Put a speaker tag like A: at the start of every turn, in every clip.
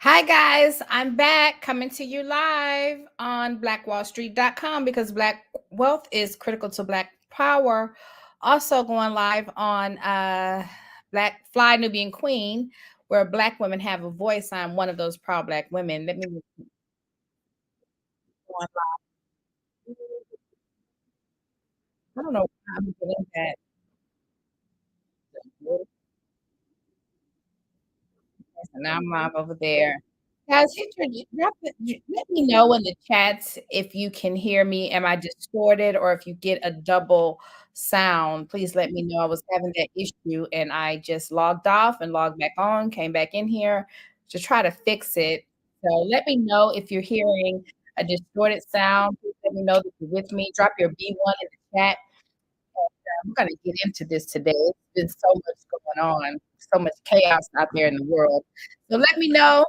A: Hi guys, I'm back coming to you live on blackwallstreet.com because black wealth is critical to black power. Also going live on Black Fly Nubian Queen, where black women have a voice. I'm one of those proud black women. Let me go on live. I don't know how I'm doing that. Now I'm live over there. Guys, let me know in the chats if you can hear me. Am I distorted or if you get a double sound? Please let me know. I was having that issue and I just logged off and logged back on, came back in here to try to fix it. So let me know if you're hearing a distorted sound. Please let me know that you're with me. Drop your B1 in the chat. I'm gonna get into this today. It's been so much going on, so much chaos out there in the world. So let me know.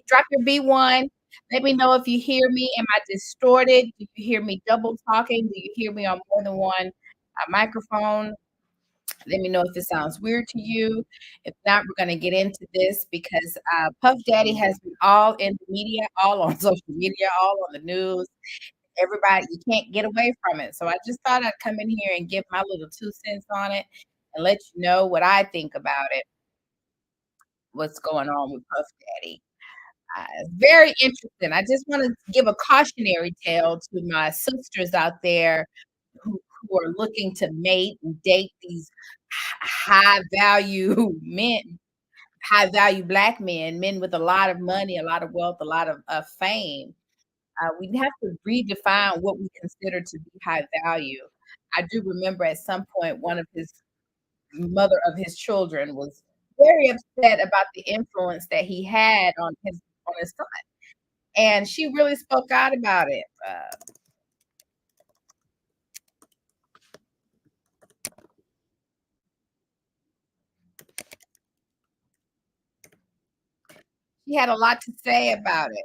A: Drop your B1. Let me know if you hear me. Am I distorted? Do you hear me double talking? Do you hear me on more than one microphone? Let me know if it sounds weird to you. If not, we're going to get into this because Puff Daddy has been all in the media, all on social media, all on the news. Everybody, you can't get away from it. So I just thought I'd come in here and give my little 2 cents on it and let you know what I think about it, what's going on with Puff Daddy. It's very interesting. I just want to give a cautionary tale to my sisters out there who are looking to mate and date these high value men, high value black men, men with a lot of money, a lot of wealth, a lot of fame. We have to redefine what we consider to be high value. I do remember at some point one of his mother of his children was very upset about the influence that he had on his son, and she really spoke out about it. She had a lot to say about it.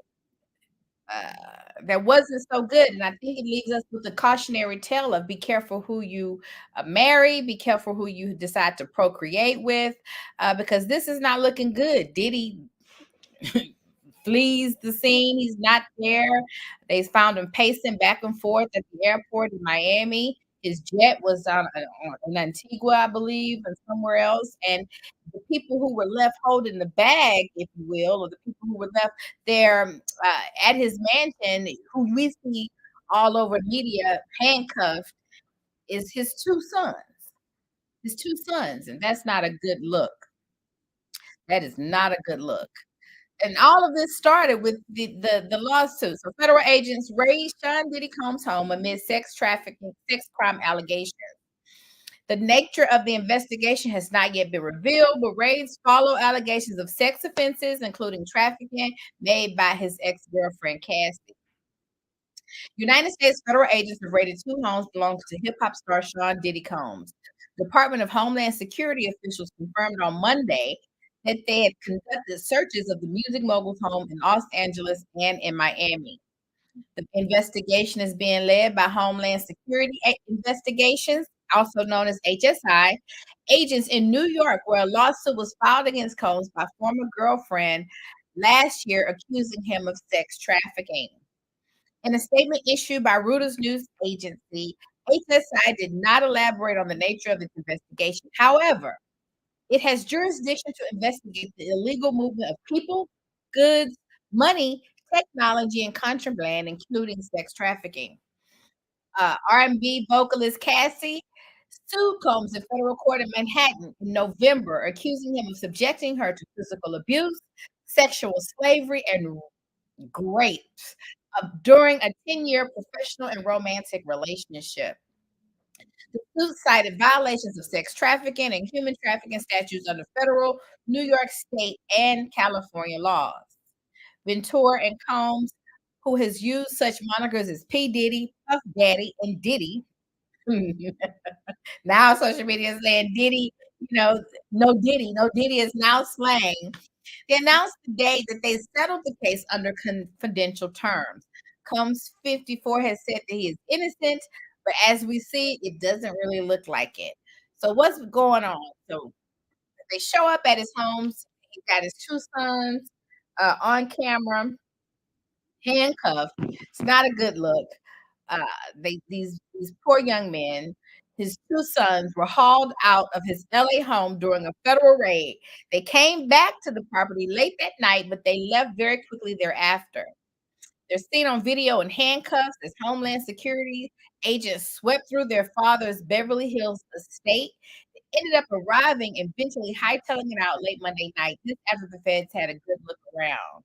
A: That wasn't so good. And I think it leaves us with a cautionary tale of be careful who you marry, be careful who you decide to procreate with, because this is not looking good. Diddy flees the scene. He's not there. They found him pacing back and forth at the airport in Miami. His jet was in Antigua, I believe, and somewhere else. And the people who were left holding the bag, if you will, or the people who were left there at his mansion, who we see all over media handcuffed, is his two sons. His two sons, and that's not a good look. That is not a good look. And all of this started with the lawsuit. So federal agents raided Sean Diddy Combs' home amid sex trafficking, sex crime allegations. The nature of the investigation has not yet been revealed, but raids follow allegations of sex offenses, including trafficking, made by his ex-girlfriend Cassie. United States federal agents have raided two homes belonging to hip hop star Sean Diddy Combs. Department of Homeland Security officials confirmed on Monday that they had conducted searches of the music mogul's home in Los Angeles and in Miami. The investigation is being led by Homeland Security Investigations, also known as HSI, agents in New York, where a lawsuit was filed against Combs by former girlfriend last year, accusing him of sex trafficking. In a statement issued by Reuters news agency, HSI did not elaborate on the nature of its investigation. However, it has jurisdiction to investigate the illegal movement of people, goods, money, technology, and contraband, including sex trafficking. R&B vocalist Cassie sued Combs in federal court in Manhattan in November, accusing him of subjecting her to physical abuse, sexual slavery, and rapes during a 10-year professional and romantic relationship. The suit cited violations of sex trafficking and human trafficking statutes under federal, New York State, and California laws. Ventura and Combs, who has used such monikers as P. Diddy, Puff Daddy, and Diddy. Now social media is saying Diddy, no Diddy. No Diddy is now slang. They announced today that they settled the case under confidential terms. Combs 54 has said that he is innocent, but as we see, it doesn't really look like it. So what's going on? So they show up at his homes. He's got his two sons. on camera, handcuffed. It's not a good look. Uh, these poor young men, his two sons, were hauled out of his LA home during a federal raid. They came back to the property late that night, but they left very quickly thereafter. They're seen on video in handcuffs as Homeland Security agents swept through their father's Beverly Hills estate. They ended up arriving and eventually hightailing it out late Monday night, just after the feds had a good look around.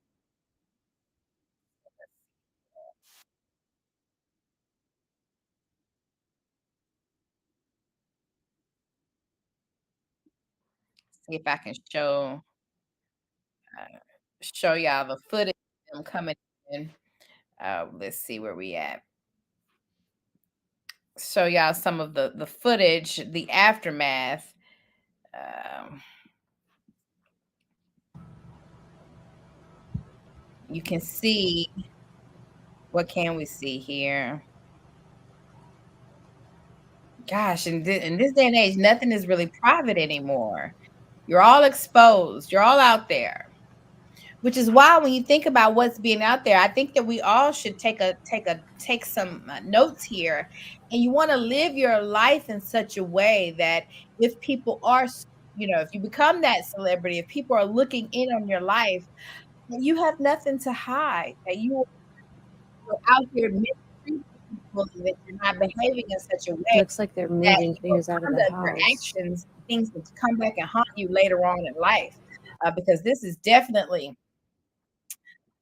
A: See if I can show y'all the footage of them coming in. Let's see where we at. Show y'all some of the footage, the aftermath. Um, you can see, what can we see here? Gosh, in this day and age, nothing is really private anymore. You're all exposed. You're all out there. Which is why when you think about what's being out there, I think that we all should take some notes here. And you want to live your life in such a way that if people are, if you become that celebrity, if people are looking in on your life, that you have nothing to hide, that you are out here mistreating people, and that you're not behaving in such a way
B: Looks like they're
A: that
B: moving
A: your
B: things out of the
A: conduct, your
B: house.
A: actions, things that come back and haunt you later on in life. Because this is definitely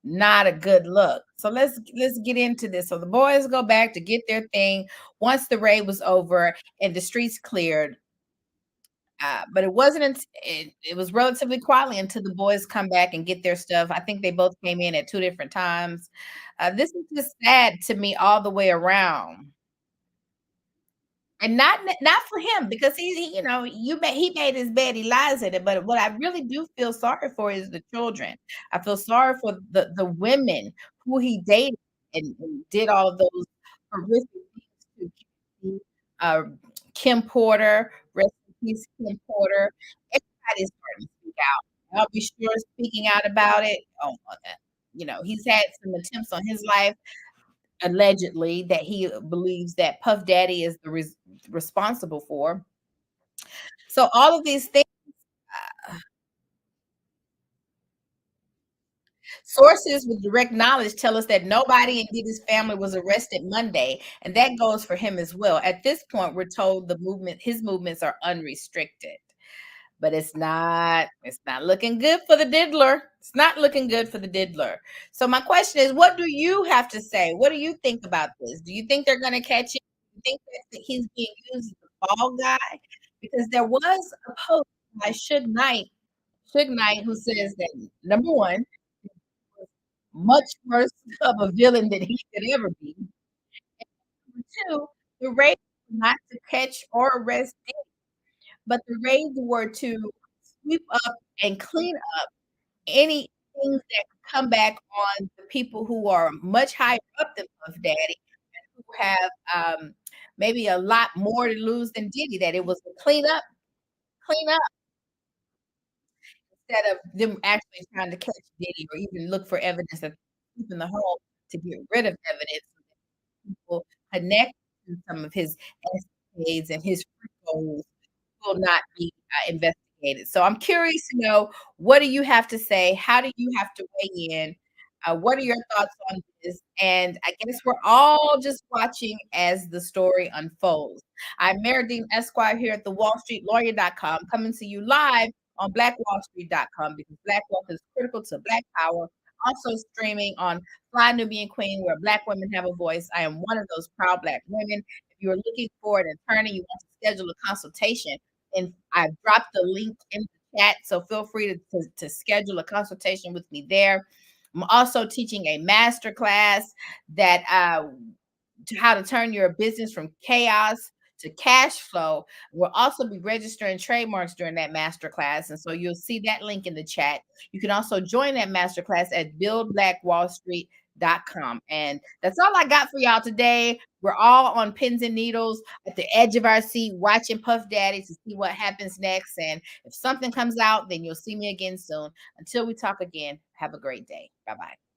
A: not a good look. So let's get into this. So the boys go back to get their thing once the raid was over and the streets cleared. But it wasn't. It was relatively quietly until the boys come back and get their stuff. I think they both came in at two different times. This is just sad to me all the way around. And not for him because he made his bed, he lies in it. But what I really do feel sorry for is the children. I feel sorry for the women who he dated and did all of those horrific things to. Uh, Kim Porter, rest in peace, Kim Porter. Everybody's starting to speak out. I'll be sure speaking out about it. Oh, he's had some attempts on his life allegedly that he believes that Puff Daddy is the responsible for. So all of these things, sources with direct knowledge tell us that nobody in Diddy's family was arrested Monday, and that goes for him as well. At this point, we're told his movements are unrestricted. But it's not looking good for the diddler. It's not looking good for the diddler. So my question is, what do you have to say? What do you think about this? Do you think they're going to catch him? Do you think that he's being used as a fall guy? Because there was a post by Suge Knight, who says that number one, much worse of a villain than he could ever be. Number two, the raid was not to catch or arrest Diddy, but the raids were to sweep up and clean up any things that could come back on the people who are much higher up than Puff Daddy, who have maybe a lot more to lose than Diddy. That it was a clean up instead of them actually trying to catch Diddy or even look for evidence that in the home to get rid of evidence. People connect to some of his escapades and his free goals will not be investigated. So I'm curious to know, what do you have to say? How do you have to weigh in? What are your thoughts on this? And I guess we're all just watching as the story unfolds. I'm Meredith Esquire here at the WallStreetLawyer.com, coming to you live on BlackWallStreet.com because Black wealth is critical to Black power. Also streaming on Fly Nubian Queen, where Black women have a voice. I am one of those proud Black women. If you're looking for an attorney, you want to schedule a consultation, and I've dropped the link in the chat, so feel free to schedule a consultation with me there. I'm also teaching a master class that to how to turn your business from chaos to cash flow. We'll also be registering trademarks during that master class, and so you'll see that link in the chat. You can also join that master class at buildblackwallstreet.com. And that's all I got for y'all today. We're all on pins and needles at the edge of our seat, watching Puff Daddy to see what happens next. And if something comes out, then you'll see me again soon. Until we talk again, have a great day. Bye bye.